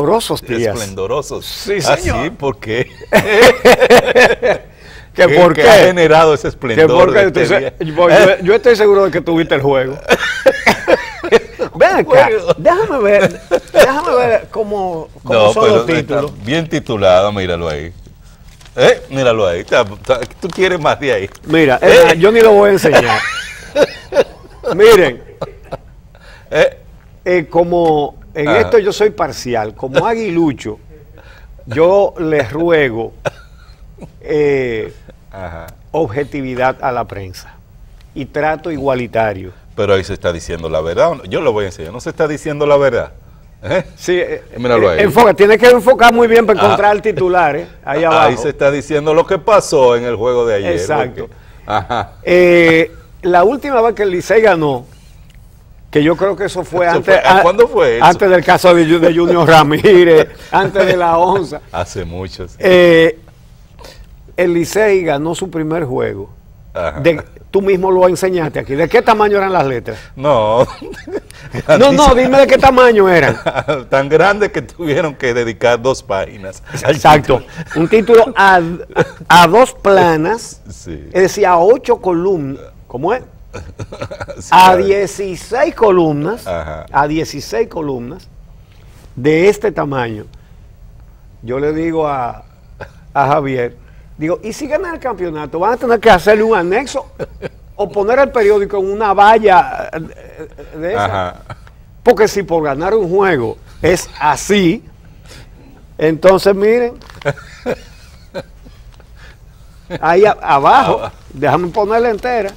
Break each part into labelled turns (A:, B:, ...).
A: Esplendorosos días.
B: Esplendorosos.
A: Sí, señor.
B: ¿Ah, sí? ¿Por qué?
A: ¿Que por
B: ¿Qué
A: qué?
B: ha generado ese esplendor de este día?
A: Yo estoy seguro de que tuviste el juego. Ven acá, déjame ver cómo
B: No,
A: son
B: pero
A: los títulos.
B: está bien titulado, míralo ahí. Míralo ahí. Tú quieres más de ahí.
A: Mira, yo ni lo voy a enseñar. Miren, como en esto yo soy parcial, como aguilucho, yo les ruego objetividad a la prensa y trato igualitario.
B: Pero ahí se está diciendo la verdad. Yo lo voy a enseñar. No se está diciendo la verdad.
A: Sí,
B: míralo ahí.
A: Enfoca, tienes que enfocar muy bien para encontrar el titular, ahí abajo.
B: Ahí se está diciendo lo que pasó en el juego de ayer.
A: Exacto.
B: Porque,
A: la última vez que el Licey ganó, que yo creo que eso fue antes.
B: ¿Cuándo fue eso?
A: Antes del caso de Junior Ramírez, antes de la onza.
B: Hace muchos.
A: El Licey ganó su primer juego. Tú mismo lo enseñaste aquí. ¿De qué tamaño eran las letras?
B: No.
A: No, dime de qué tamaño eran.
B: Tan grandes que tuvieron que dedicar 2 páginas.
A: Exacto. Un título a 2 planas,
B: sí.
A: Es decir, a 8 columnas. ¿Cómo es?
B: Sí,
A: a 16 columnas.
B: Ajá.
A: A 16 columnas de este tamaño. Yo le digo a Javier, digo, ¿y si ganan el campeonato? ¿Van a tener que hacerle un anexo o poner el periódico en una valla de esa?
B: Ajá.
A: Porque si por ganar un juego es así, entonces miren, ahí abajo, déjame ponerla entera.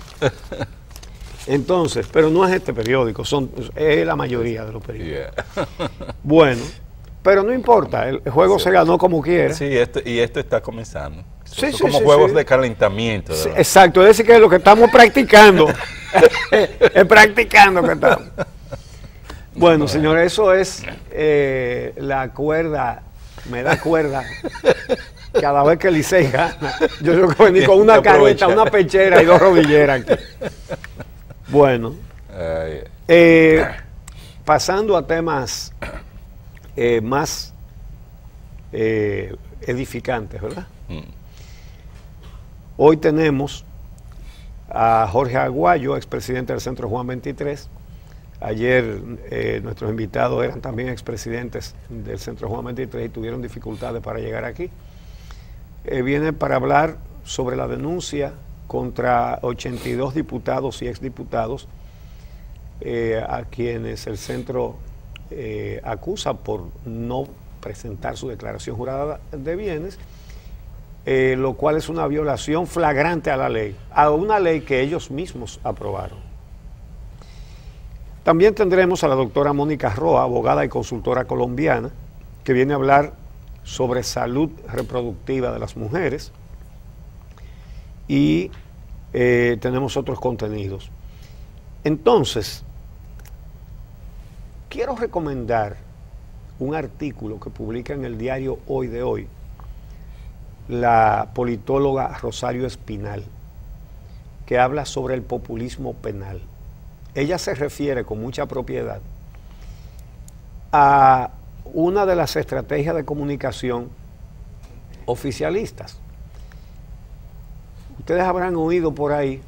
A: Entonces, pero no es este periódico, es la mayoría de los periódicos.
B: Yeah.
A: Bueno, pero no importa, el juego se ganó como quiera.
B: Sí, y esto está comenzando.
A: Sí,
B: Son como juegos de calentamiento.
A: Sí, exacto, es decir que lo que estamos practicando, es practicando que estamos. Bueno, señores, eso es la cuerda, me da cuerda. Cada vez que el Licey gana, yo tengo que venir con una careta, una pechera y 2 rodilleras aquí. Bueno, pasando a temas más edificantes, ¿verdad? Hoy tenemos a Jorge Aguayo, expresidente del Centro Juan 23. Ayer nuestros invitados eran también expresidentes del Centro Juan 23 y tuvieron dificultades para llegar aquí. Viene para hablar sobre la denuncia contra 82 diputados y exdiputados a quienes el centro acusa por no presentar su declaración jurada de bienes, lo cual es una violación flagrante a la ley, a una ley que ellos mismos aprobaron. También tendremos a la doctora Mónica Roa, abogada y consultora colombiana, que viene a hablar sobre salud reproductiva de las mujeres, y tenemos otros contenidos. Entonces, quiero recomendar un artículo que publica en el diario Hoy de Hoy la politóloga Rosario Espinal, que habla sobre el populismo penal. Ella se refiere con mucha propiedad a una de las estrategias de comunicación oficialistas. Ustedes habrán oído por ahí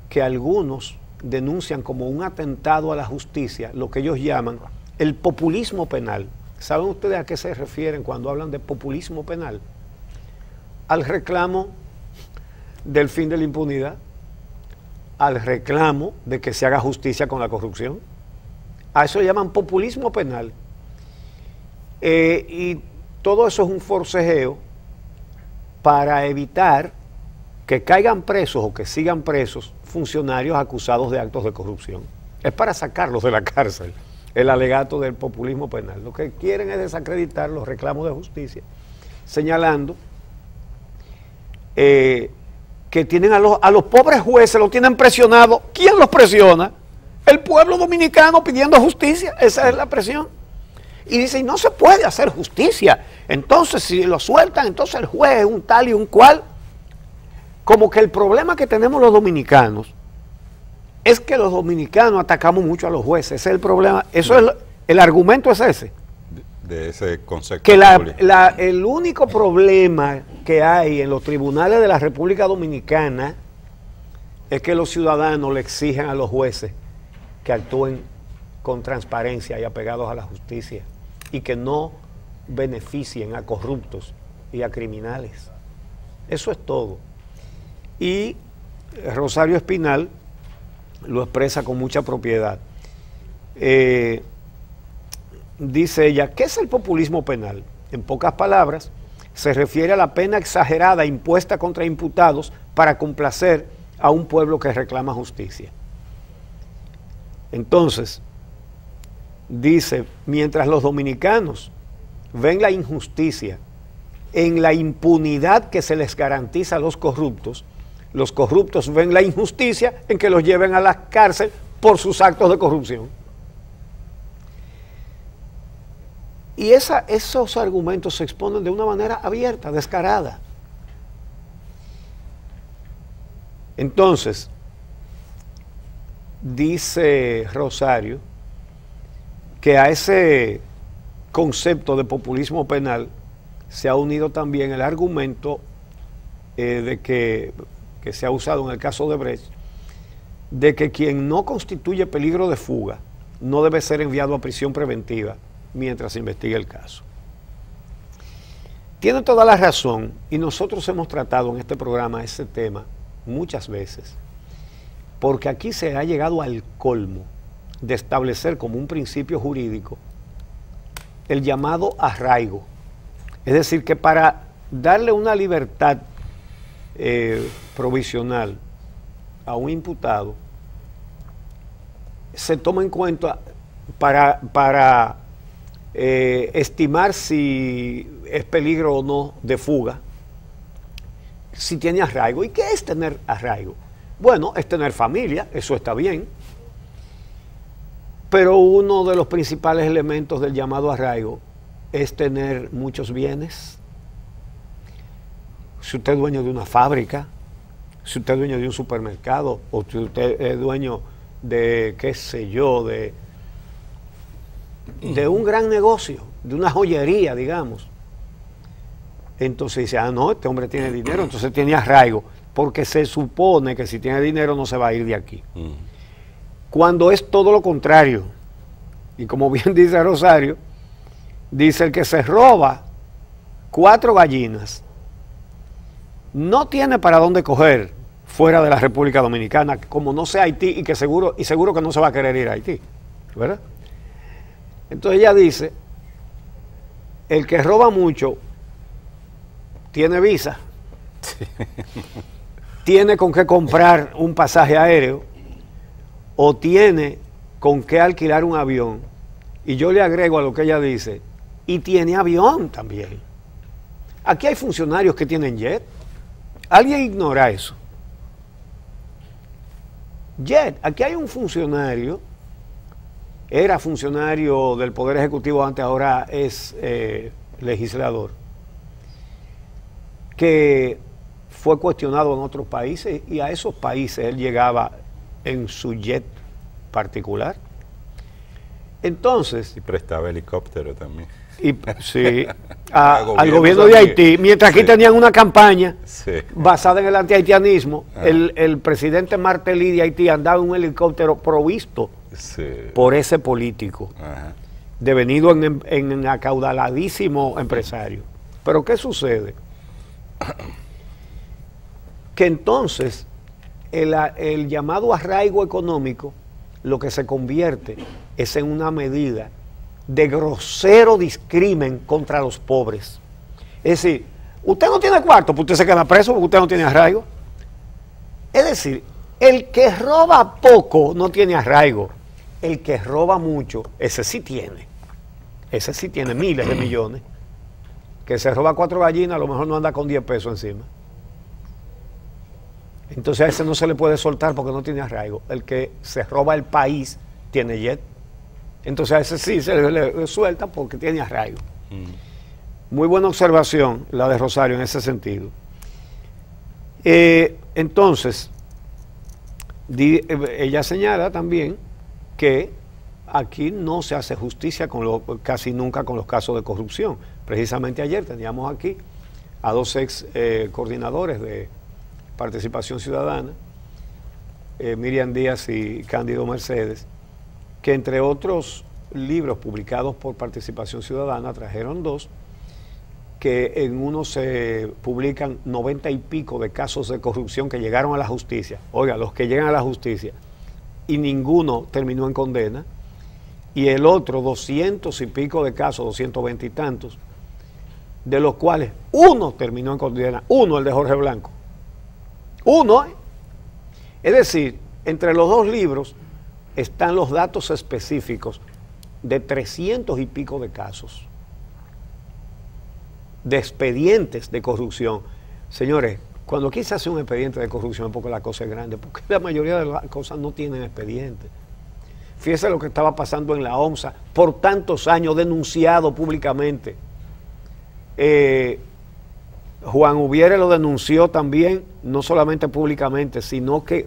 A: que algunos denuncian como un atentado a la justicia lo que ellos llaman el populismo penal. ¿Saben ustedes a qué se refieren cuando hablan de populismo penal? Al reclamo del fin de la impunidad, al reclamo de que se haga justicia con la corrupción. A eso le llaman populismo penal. Y todo eso es un forcejeo para evitar que caigan presos o que sigan presos funcionarios acusados de actos de corrupción. Es para sacarlos de la cárcel, el alegato del populismo penal. Lo que quieren es desacreditar los reclamos de justicia, señalando que tienen a los pobres jueces, los tienen presionados. ¿Quién los presiona? El pueblo dominicano pidiendo justicia. Esa es la presión. Y dicen, no se puede hacer justicia. Entonces, si lo sueltan, entonces el juez es un tal y un cual. Como que el problema que tenemos los dominicanos es que los dominicanos atacamos mucho a los jueces. Ese es el problema. Eso es el argumento es ese.
B: de ese concepto.
A: Que el único problema que hay en los tribunales de la República Dominicana es que los ciudadanos le exigen a los jueces que actúen con transparencia y apegados a la justicia y que no beneficien a corruptos y a criminales. Eso es todo. Y Rosario Espinal lo expresa con mucha propiedad. Dice ella, ¿qué es el populismo penal? En pocas palabras, se refiere a la pena exagerada impuesta contra imputados para complacer a un pueblo que reclama justicia. Entonces, dice, mientras los dominicanos ven la injusticia en la impunidad que se les garantiza a los corruptos ven la injusticia en que los lleven a la cárcel por sus actos de corrupción. Y esos argumentos se exponen de una manera abierta, descarada. Entonces, dice Rosario que a ese concepto de populismo penal se ha unido también el argumento de que se ha usado en el caso de Brecht, de que quien no constituye peligro de fuga no debe ser enviado a prisión preventiva mientras se investiga el caso. Tiene toda la razón, y nosotros hemos tratado en este programa ese tema muchas veces, porque aquí se ha llegado al colmo de establecer como un principio jurídico el llamado arraigo. Es decir, que para darle una libertad provisional a un imputado, se toma en cuenta para estimar si es peligro o no de fuga, si tiene arraigo. ¿Y qué es tener arraigo? Bueno, es tener familia, eso está bien, pero uno de los principales elementos del llamado arraigo es tener muchos bienes. Si usted es dueño de una fábrica, si usted es dueño de un supermercado, o si usted es dueño de, qué sé yo, de un gran negocio, de una joyería, digamos. Entonces dice, no, este hombre tiene dinero, entonces tiene arraigo, porque se supone que si tiene dinero no se va a ir de aquí. Cuando es todo lo contrario, y como bien dice Rosario, dice el que se roba 4 gallinas, no tiene para dónde coger fuera de la República Dominicana, como no sea Haití, y que seguro que no se va a querer ir a Haití, ¿verdad? Entonces ella dice, el que roba mucho tiene visa, sí, tiene con qué comprar un pasaje aéreo o tiene con qué alquilar un avión. Y yo le agrego a lo que ella dice, y tiene avión también. Aquí hay funcionarios que tienen jet. ¿Alguien ignora eso? Jet, aquí hay un funcionario, era funcionario del Poder Ejecutivo antes, ahora es legislador, que fue cuestionado en otros países y a esos países él llegaba en su jet particular. Entonces...
B: Y prestaba helicóptero también.
A: Y, sí, al gobierno de Haití, mientras aquí tenían una campaña basada en el antihaitianismo, el presidente Martelly de Haití andaba en un helicóptero provisto por ese político, devenido en acaudaladísimo empresario. Pero ¿qué sucede? Que entonces el llamado arraigo económico lo que se convierte es en una medida de grosero discrimen contra los pobres. Es decir, usted no tiene cuarto, pues usted se queda preso porque usted no tiene arraigo. Es decir, el que roba poco no tiene arraigo. El que roba mucho, ese sí tiene. Ese sí tiene miles de millones. Que se roba 4 gallinas, a lo mejor no anda con 10 pesos encima. Entonces a ese no se le puede soltar porque no tiene arraigo. El que se roba el país tiene jet. Entonces a ese sí se le suelta porque tiene arraigo. Muy buena observación la de Rosario en ese sentido. Entonces, ella señala también que aquí no se hace justicia casi nunca con los casos de corrupción. Precisamente ayer teníamos aquí a dos ex coordinadores de Participación Ciudadana, Miriam Díaz y Cándido Mercedes, que entre otros libros publicados por Participación Ciudadana trajeron dos, que en uno se publican 90 y pico de casos de corrupción que llegaron a la justicia. Oiga, los que llegan a la justicia y ninguno terminó en condena, y el otro 200 y pico de casos, 220 y tantos, de los cuales uno terminó en condena, uno, el de Jorge Blanco. Uno, Es decir, entre los dos libros están los datos específicos de 300 y pico de casos, de expedientes de corrupción. Señores, cuando aquí se hace un expediente de corrupción es porque la cosa es grande, porque la mayoría de las cosas no tienen expediente. Fíjese lo que estaba pasando en la OMSA, por tantos años denunciado públicamente. Juan Ubiere lo denunció también, no solamente públicamente, sino que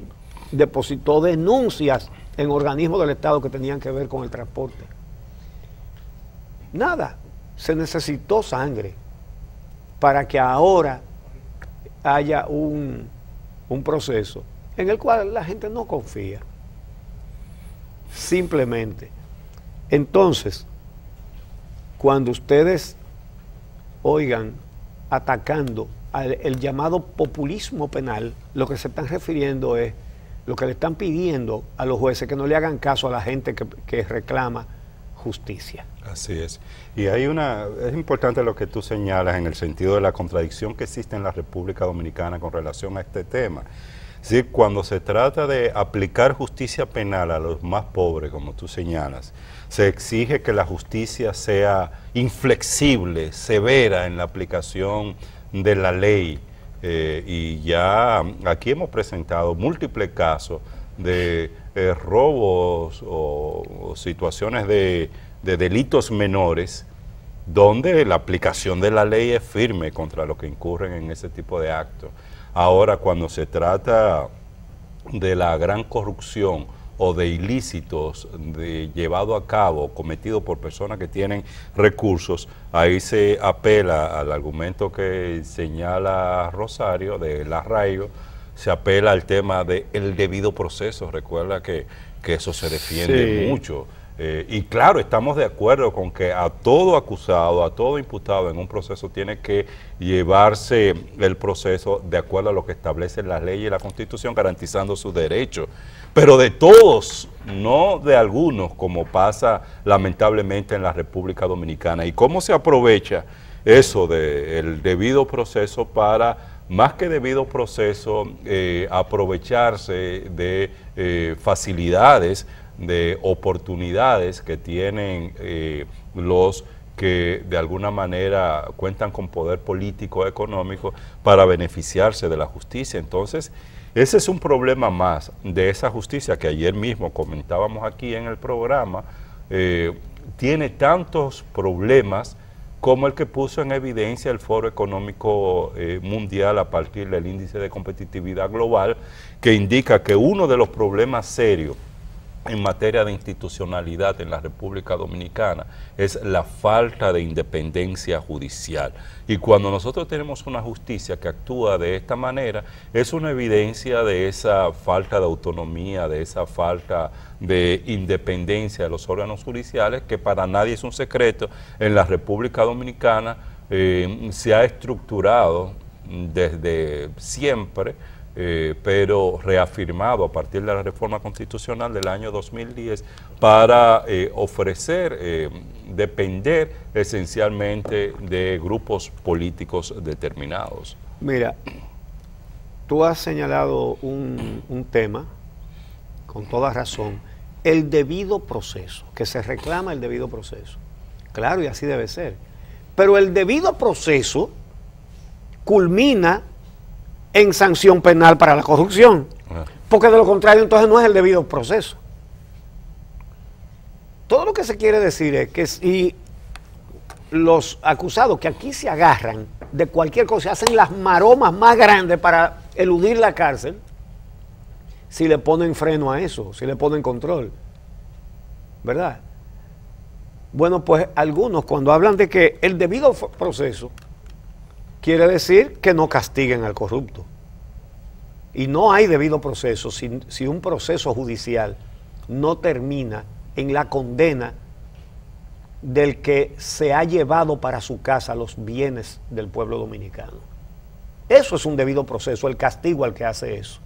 A: depositó denuncias en organismos del Estado que tenían que ver con el transporte. Nada, se necesitó sangre para que ahora haya un proceso en el cual la gente no confía. Simplemente. Entonces, cuando ustedes oigan atacando el llamado populismo penal, lo que se están refiriendo es lo que le están pidiendo a los jueces, que no le hagan caso a la gente que reclama justicia.
C: Así es. Y es importante lo que tú señalas en el sentido de la contradicción que existe en la República Dominicana con relación a este tema. Es decir, cuando se trata de aplicar justicia penal a los más pobres, como tú señalas, se exige que la justicia sea inflexible, severa en la aplicación de la ley. Y ya aquí hemos presentado múltiples casos de robos o situaciones de delitos menores donde la aplicación de la ley es firme contra los que incurren en ese tipo de actos. Ahora, cuando se trata de la gran corrupción o de ilícitos llevado a cabo, cometido por personas que tienen recursos, ahí se apela al argumento que señala Rosario del arraigo, se apela al tema del debido proceso. Recuerda que eso se defiende mucho. Y claro, estamos de acuerdo con que a todo acusado, a todo imputado en un proceso tiene que llevarse el proceso de acuerdo a lo que establece la ley y la Constitución, garantizando sus derechos. Pero de todos, no de algunos, como pasa lamentablemente en la República Dominicana. ¿Y cómo se aprovecha eso del debido proceso para, más que debido proceso, aprovecharse de facilidades, de oportunidades que tienen los que de alguna manera cuentan con poder político o económico para beneficiarse de la justicia? Entonces, ese es un problema más de esa justicia que ayer mismo comentábamos aquí en el programa. Tiene tantos problemas como el que puso en evidencia el Foro Económico Mundial a partir del Índice de Competitividad Global, que indica que uno de los problemas serios en materia de institucionalidad en la República Dominicana es la falta de independencia judicial. Y cuando nosotros tenemos una justicia que actúa de esta manera, es una evidencia de esa falta de autonomía, de esa falta de independencia de los órganos judiciales, que para nadie es un secreto. En la República Dominicana se ha estructurado desde siempre, pero reafirmado a partir de la reforma constitucional del año 2010 para ofrecer, depender esencialmente de grupos políticos determinados.
A: Mira, tú has señalado un tema, con toda razón, el debido proceso, que se reclama el debido proceso. Claro, y así debe ser. Pero el debido proceso culmina en sanción penal para la corrupción, porque de lo contrario entonces no es el debido proceso. Todo lo que se quiere decir es que si los acusados que aquí se agarran de cualquier cosa, hacen las maromas más grandes para eludir la cárcel, si le ponen freno a eso, si le ponen control. ¿verdad? Bueno, pues algunos cuando hablan de que el debido proceso quiere decir que no castiguen al corrupto. Y no hay debido proceso si un proceso judicial no termina en la condena del que se ha llevado para su casa los bienes del pueblo dominicano. Eso es un debido proceso, el castigo al que hace eso.